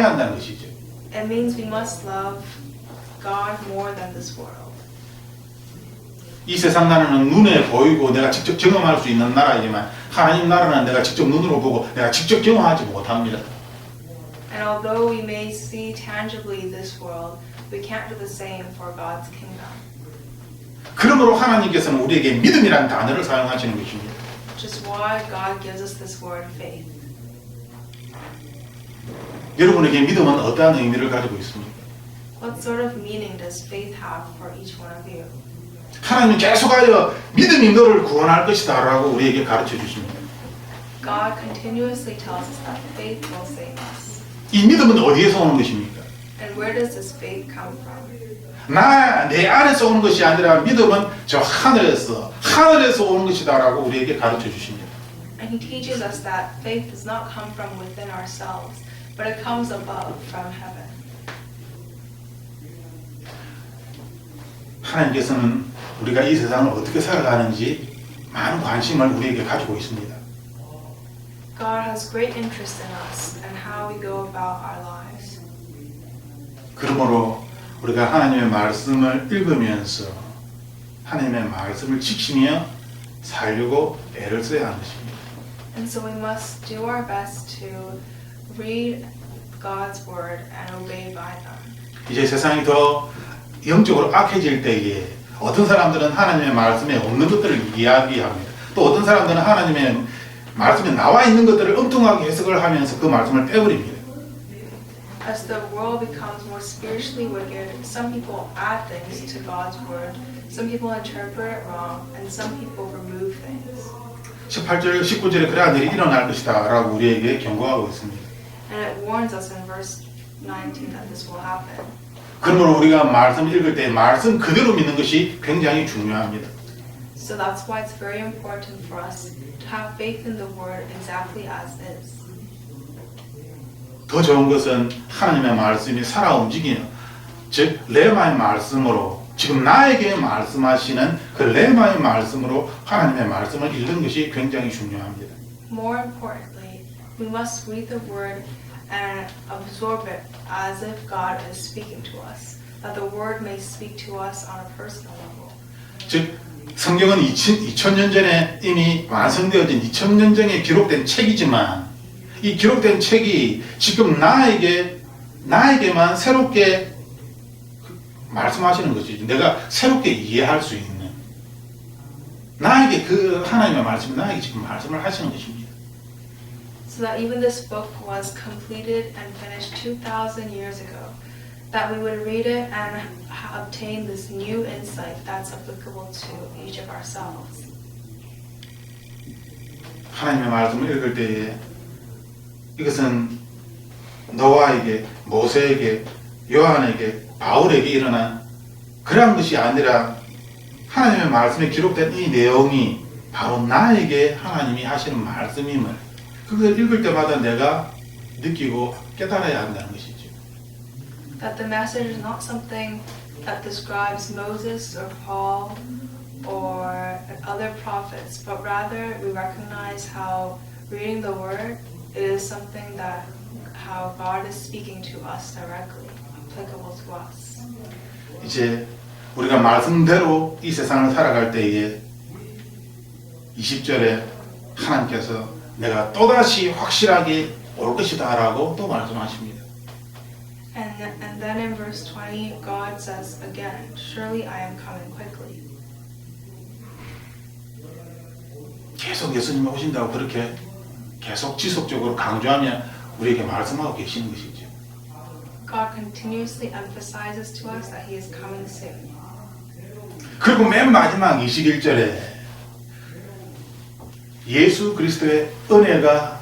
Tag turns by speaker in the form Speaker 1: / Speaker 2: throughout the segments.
Speaker 1: 사랑해야 한다는 것이죠.
Speaker 2: It means we must love God more than this world.
Speaker 1: 이 세상 나라는 눈에 보이고 내가 직접 경험할 수 있는 나라이지만 하나님 나라는 내가 직접 눈으로 보고 내가 직접 경험하지 못합니다.
Speaker 2: And although we may see tangibly this world, we can't do the same for God's kingdom.
Speaker 1: 그러므로 하나님께서는 우리에게 믿음이라는 단어를 사용하시는 것입니다.
Speaker 2: Which is why God gives us this word faith.
Speaker 1: 여러분에게 믿음은 어떠한 의미를 가지고 있습니까?
Speaker 2: What sort of meaning does faith have for each one of you?
Speaker 1: 하나님은 계속하여 믿음이 너를 구원할 것이다 라고 우리에게 가르쳐 주십니다.
Speaker 2: God continuously tells us that faith will save us.
Speaker 1: 이 믿음은 어디에서 오는 것입니까?
Speaker 2: And where does this faith come from?
Speaker 1: 내 안에서 오는 것이 아니라 믿음은 저 하늘에서 오는 것이다 라고 우리에게 가르쳐 주십니다.
Speaker 2: And He teaches us that faith does not come from within ourselves, but it comes above from heaven.
Speaker 1: 하나님께서는 우리가 이 세상을 어떻게 살아가는지 많은 관심을 우리에게 가지고 있습니다.
Speaker 2: God has great interest in us and how we go about our lives.
Speaker 1: 그러므로 우리가 하나님의 말씀을 읽으면서 하나님의 말씀을 지키며 살려고 애를 써야 하는 것입니다.
Speaker 2: And so we must do our best to read God's word and obey by them.
Speaker 1: 이제 세상이 더 영적으로 악해질 때에 어떤 사람들은 하나님의 말씀에 없는 것들을 이야기합니다. 또 어떤 사람들은 하나님의 말씀에 나와 있는 것들을 엉뚱하게 해석을 하면서 그 말씀을 빼버립니다.
Speaker 2: As the world becomes more spiritually wicked, some people add things to God's word, some people interpret it wrong, and some people remove things.
Speaker 1: 18절, 19절에 그러한 일이 일어날 것이다 라고 우리에게 경고하고 있습니다.
Speaker 2: And it warns us in verse 19 that this will happen.
Speaker 1: 그러므로 우리가 말씀을 읽을 때 말씀 그대로 믿는 것이 굉장히 중요합니다.
Speaker 2: So that's why it's very important for us to have faith in the word exactly as is.
Speaker 1: 더 좋은 것은 하나님의 말씀이 살아 움직이는, 즉 레마의 말씀으로 지금 나에게 말씀하시는 그 레마의 말씀으로 하나님의 말씀을 읽는 것이 굉장히 중요합니다.
Speaker 2: More importantly, we must read the word and absorb it as if God is speaking to us, that the word may speak to us on a personal level.
Speaker 1: 즉 성경은 2000년 전에 이미 완성되어진 2000년 전에 기록된 책이지만 이 기록된 책이 지금 나에게만 새롭게 말씀하시는 것이지. 내가 새롭게 이해할 수 있는 나에게 그 하나님의 말씀이 나에게 지금 말씀을 하시는 것입니다.
Speaker 2: So that even this book was completed and finished 2,000 years ago, that we would read it and obtain this new insight that's applicable to each of ourselves.
Speaker 1: 하나님의 말씀을 읽을 때에 이것은 노아에게, 모세에게, 요한에게, 바울에게 일어난 그런 것이 아니라 하나님의 말씀에 기록된 이 내용이 바로 나에게 하나님이 하시는 말씀임을 그걸 읽을 때마다 내가 느끼고 깨달아야 한다는 것이죠.
Speaker 2: That the message is not something that describes Moses or Paul or other prophets, but rather we recognize how reading the word is something that how God is speaking to us directly, applicable to us.
Speaker 1: 이제 우리가 말씀대로 이 세상을 살아갈 때에 20절에 하나님께서 내가 또다시 확실하게 올 것이다 라고 또 말씀하십니다.
Speaker 2: And then in verse 20, God says again, surely I am coming quickly.
Speaker 1: 계속 예수님이 오신다고 그렇게 계속 지속적으로 강조하며 우리에게 말씀하고 계시는 것이죠.
Speaker 2: God continuously emphasizes to us that He is coming soon.
Speaker 1: 그리고 맨 마지막 21절에 예수 그리스도의 은혜가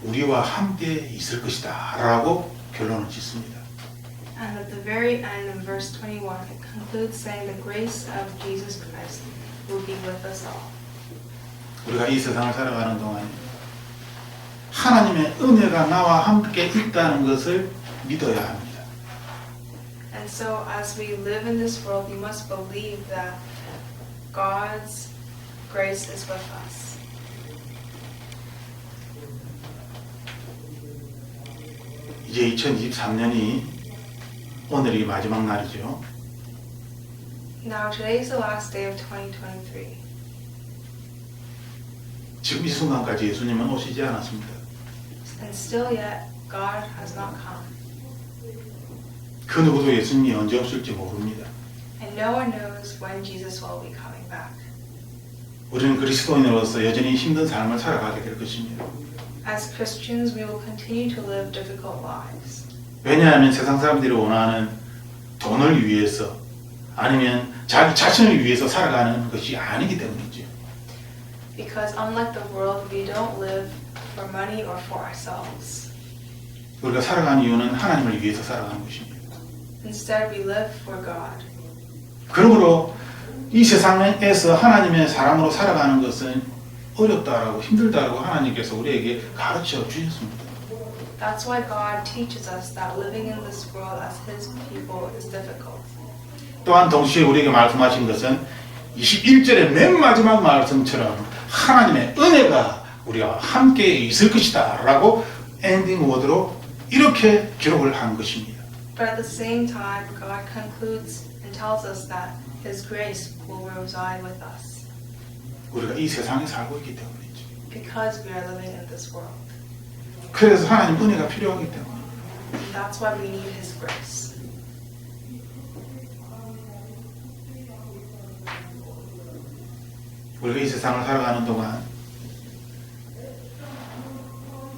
Speaker 1: 우리와 함께 있을 것이다 라고 결론을 짓습니다.
Speaker 2: And at the very end in verse 21, it concludes saying the grace of Jesus Christ will be with us all.
Speaker 1: 우리가 이 세상을 살아가는 동안 하나님의 은혜가 나와 함께 있다는 것을 믿어야 합니다.
Speaker 2: And so as we live in this world, we must believe that God's grace is with us.
Speaker 1: 이제 2023년이 오늘이 마지막 날이죠.
Speaker 2: Now today is the last day of 2023.
Speaker 1: 지금 이 순간까지 예수님은 오시지 않았습니다.
Speaker 2: And still yet, God has not come.
Speaker 1: 그 누구도 예수님이 언제 오실지 모릅니다.
Speaker 2: And no one knows when Jesus will be coming back.
Speaker 1: 우리는 그리스도인으로서 여전히 힘든 삶을 살아가게 될 것입니다.
Speaker 2: As Christians, we will continue to live difficult lives.
Speaker 1: 왜냐하면 세상 사람들이 원하는 돈을 위해서 아니면 자기 자신을 위해서 살아가는 것이 아니기 때문이죠.
Speaker 2: Because unlike the world, we don't live for money or for ourselves.
Speaker 1: 우리가 살아가는 이유는 하나님을 위해서 살아가는 것입니다.
Speaker 2: Instead, we live for God.
Speaker 1: 그러므로 이 세상에서 하나님의 사람으로 살아가는 것은 어렵다라고 힘들다라고 하나님께서 우리에게 가르쳐 주셨습니다.
Speaker 2: That's why God teaches us that living in this world as His people is difficult.
Speaker 1: 또한 동시에 우리에게 말씀하신 것은 21절의 맨 마지막 말씀처럼 하나님의 은혜가 우리와 함께 있을 것이다 라고 엔딩 워드로 이렇게 기록을 한 것입니다.
Speaker 2: But at the same time, God concludes and tells us that His grace will reside with us
Speaker 1: 우리가 이 세상에 살고 있기 때문이죠.
Speaker 2: because we are living in this world.
Speaker 1: 그래서 하나님 은혜가 필요하기 때문에
Speaker 2: And that's why we need His grace.
Speaker 1: 우리가 이 세상을 살아가는 동안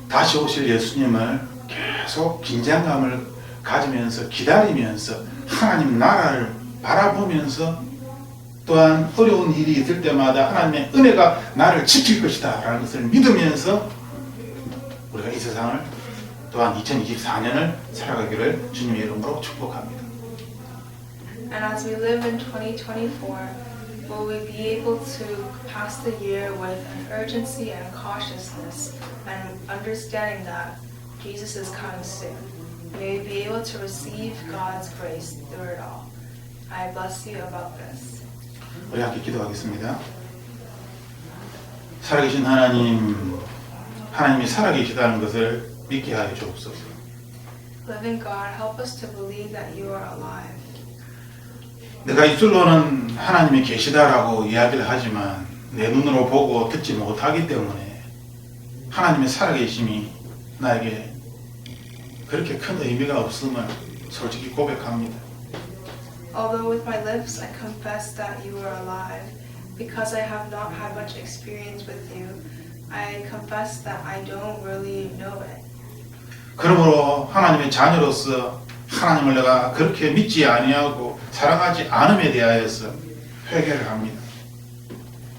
Speaker 1: 다시 오실 예수님을 계속 긴장감을 가지면서 기다리면서 하나님 나라를 바라보면서 또한 어려운 일이 있을 때마다 하나님의 은혜가 나를 지킬 것이다 라는 것을 믿으면서 우리가 이 세상을 또한 2024년을 살아가기를 주님의 이름으로 축복합니다.
Speaker 2: And as we live in 2024, will we be able to pass the year with an urgency and cautiousness and understanding that Jesus is coming soon? May we be able to receive God's grace through it all. I bless you about this.
Speaker 1: 우리 함께 기도하겠습니다. 살아계신 하나님, 하나님이 살아계시다는 것을 믿게 하여 주옵소서.
Speaker 2: Living God, help us to believe that you are alive.
Speaker 1: 내가 입술로는 하나님이 계시다라고 이야기를 하지만 내 눈으로 보고 듣지 못하기 때문에 하나님의 살아계심이 나에게 그렇게 큰 의미가 없음을 솔직히 고백합니다.
Speaker 2: Although with my lips I confess that you are alive, because I have not had much experience with you, I confess that I don't really know it.
Speaker 1: 그러므로 하나님의 자녀로서 하나님을 내가 그렇게 믿지 아니하고 사랑하지 않음에 대하여서 회개를 합니다.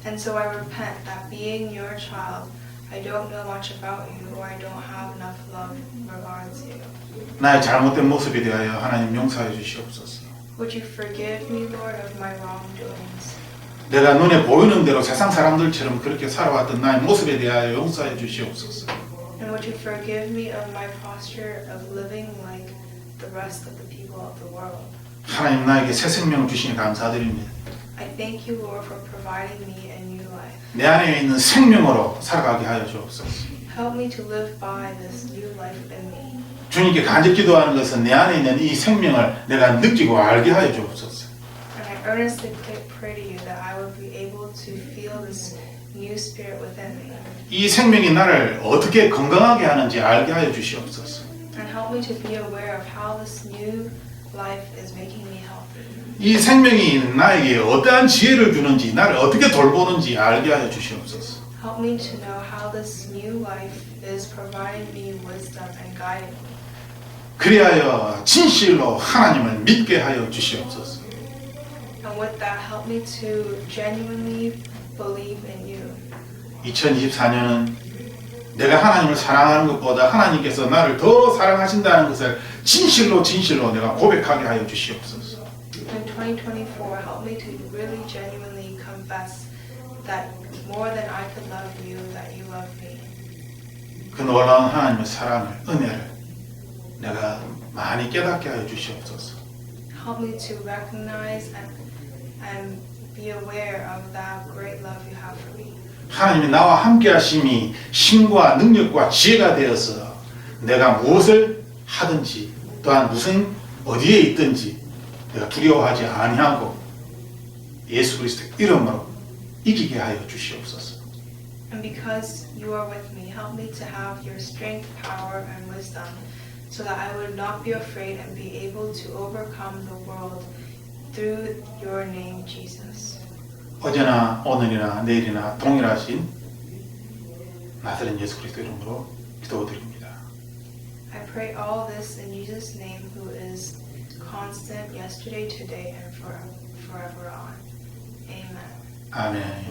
Speaker 2: And so I repent that being your child, I don't know much about you or I don't have enough love regards you.
Speaker 1: 나의 잘못된 모습에 대하여 하나님 용서해 주시옵소서.
Speaker 2: Would you forgive me, Lord, of my wrongdoings?
Speaker 1: 내가 눈에 보이는 대로 세상 사람들처럼 그렇게 살아왔던 나의 모습에 대하여 용서해 주시옵소서.
Speaker 2: And would you forgive me of my posture of living like the rest of the people of the world?
Speaker 1: 하나님 나에게 새 생명 주시니 감사드립니다.
Speaker 2: I thank you, Lord, for providing me a new life.
Speaker 1: 내 안에 있는 생명으로 살아가게 하여 주옵소서.
Speaker 2: Help me to live by this new life in me.
Speaker 1: 주님께 간절히 기도하는 것은 내 안에 있는 이 생명을 내가 느끼고 알게 하여 주옵소서.
Speaker 2: And I earnestly pray to you that I would be able to feel this new spirit within me.
Speaker 1: 이 생명이 나를 어떻게 건강하게 하는지 알게 하여 주시옵소서.
Speaker 2: And help me to be aware of how this new life is making me healthy.
Speaker 1: 이 생명이 나에게 어떠한 지혜를 주는지 나를 어떻게 돌보는지 알게 하여 주시옵소서.
Speaker 2: Help me to know how this new life is providing me wisdom and guiding me.
Speaker 1: 그리하여 진실로 하나님을 믿게 하여 주시옵소서.
Speaker 2: And with that, help me to genuinely believe in you.
Speaker 1: 2024년은 내가 하나님을 사랑하는 것보다 하나님께서 나를 더 사랑하신다는 것을 진실로 내가 고백하게 하여 주시옵소서.
Speaker 2: In 2024, help me to really genuinely confess that more than I could love you, that you love me.
Speaker 1: 그 놀라운 하나님의 사랑을, 은혜를 내가 많이 깨닫게 하여 주시옵소서.
Speaker 2: Help me to recognize and be aware of that great love you have for me.
Speaker 1: 하나님이 나와 함께 하심이 힘과 능력과 지혜가 되어서 내가 무엇을 하든지 또한 무슨 어디에 있든지 내가 두려워하지 아니하고 예수 그리스도의 이름으로 이기게 하여 주시옵소서.
Speaker 2: And because you are with me, help me to have your strength, power, and wisdom, so that I would not be afraid and be able to overcome the world through your name, Jesus.
Speaker 1: 어제나 오늘이나 내일이나 동일하신 나사렛 예수 그리스도 이름으로 기도드립니다.
Speaker 2: I pray all this in Jesus' name, who is constant yesterday, today, and forever on. Amen.
Speaker 1: 아멘.